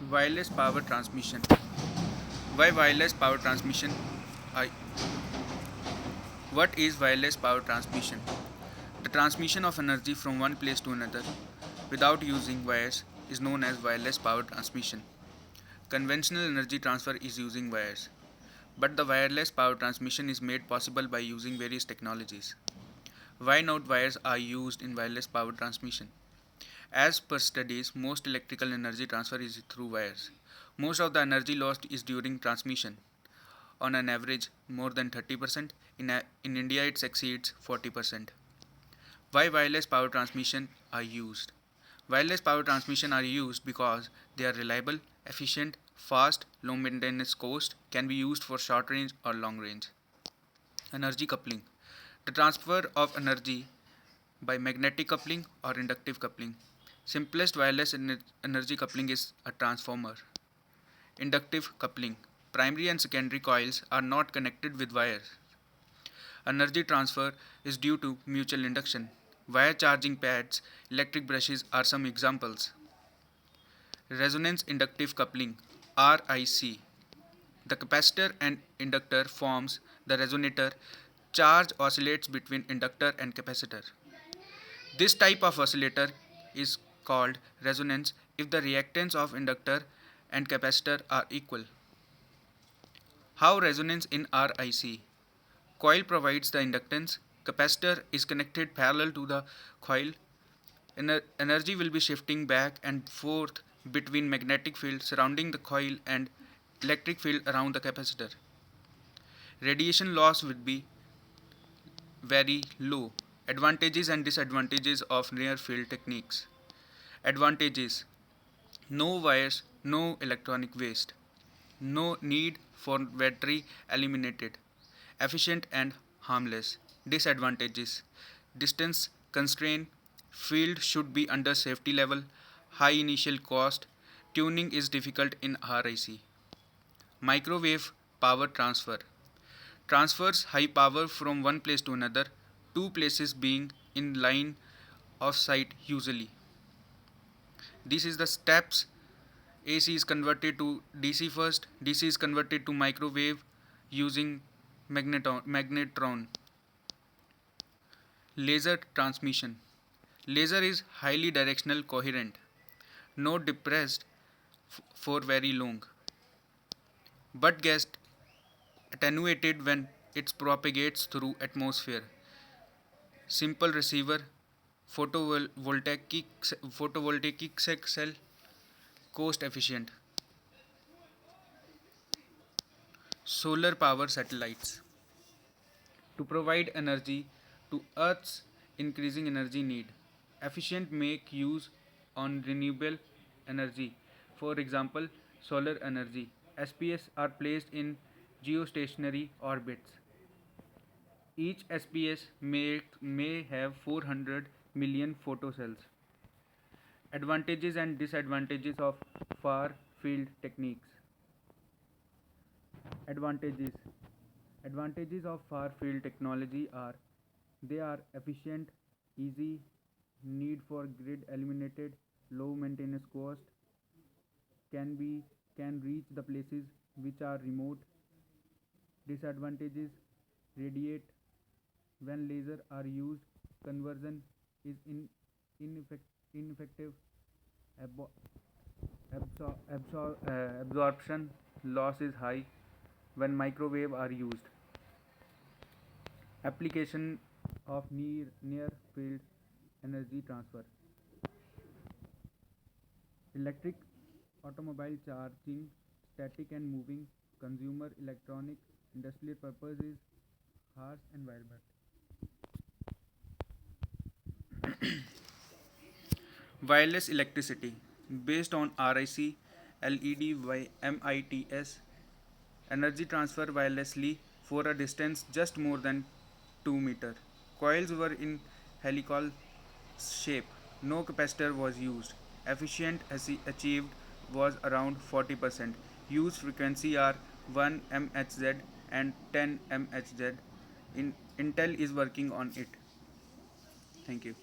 Wireless power transmission. Why wireless power transmission? I, what is wireless power transmission? The transmission of energy from one place to another without using wires is known as wireless power transmission. Conventional energy transfer is using wires, but the wireless power transmission is made possible by using various technologies. Why not wires are used in wireless power transmission? As per studies, most electrical energy transfer is through wires. Most of the energy lost is during transmission. On an average, more than 30%. In India, it exceeds 40%. Why wireless power transmission are used? Wireless power transmission are used because they are reliable, efficient, fast, low maintenance cost, can be used for short range or long range. Energy coupling. The transfer of energy by magnetic coupling or inductive coupling. Simplest wireless energy coupling is a transformer. Inductive coupling. Primary and secondary coils are not connected with wires. Energy transfer is due to mutual induction. Wire charging pads, electric brushes are some examples. Resonance inductive coupling RIC. The capacitor and inductor forms the resonator. Charge oscillates between inductor and capacitor. This type of oscillator is called resonance if the reactance of inductor and capacitor are equal. How resonance in RIC? Coil provides the inductance, capacitor is connected parallel to the coil. Energy will be shifting back and forth between magnetic field surrounding the coil and electric field around the capacitor. Radiation loss would be very low. Advantages and disadvantages of near field techniques. Advantages: no wires, no electronic waste, no need for battery eliminated, efficient and harmless. Disadvantages: distance constraint, field should be under safety level, high initial cost, tuning is difficult in RIC. Microwave power transfer transfers high power from one place to another, two places being in line of sight usually. This is the steps. AC is converted to DC first, DC is converted to microwave using magnetron. Laser transmission. Laser is highly directional coherent, not depressed for very long, but gets attenuated when it propagates through atmosphere. Simple receiver, photovoltaic cell, cost efficient. Solar power satellites to provide energy to Earth's increasing energy need. Efficient make use on renewable energy. For example, solar energy. SPS are placed in geostationary orbits. Each SPS may have 400 million photocells. Advantages and disadvantages of far field techniques. Advantages. Advantages of far field technology are they are efficient, easy, need for grid eliminated, low maintenance cost, can reach the places which are remote. Disadvantages: radiate when laser are used, conversion is ineffective, abo- absorption loss is high when microwave are used. Application of near field energy transfer. Electric automobile charging, static and moving, consumer electronic, industrial purposes, harsh environment. Wireless electricity based on RIC, LED by MITS, energy transfer wirelessly for a distance just more than 2 meter. Coils were in helical shape. No capacitor was used. Efficient achieved was around 40%. Use frequency are 1 MHz and 10 MHz. Intel is working on it. Thank you.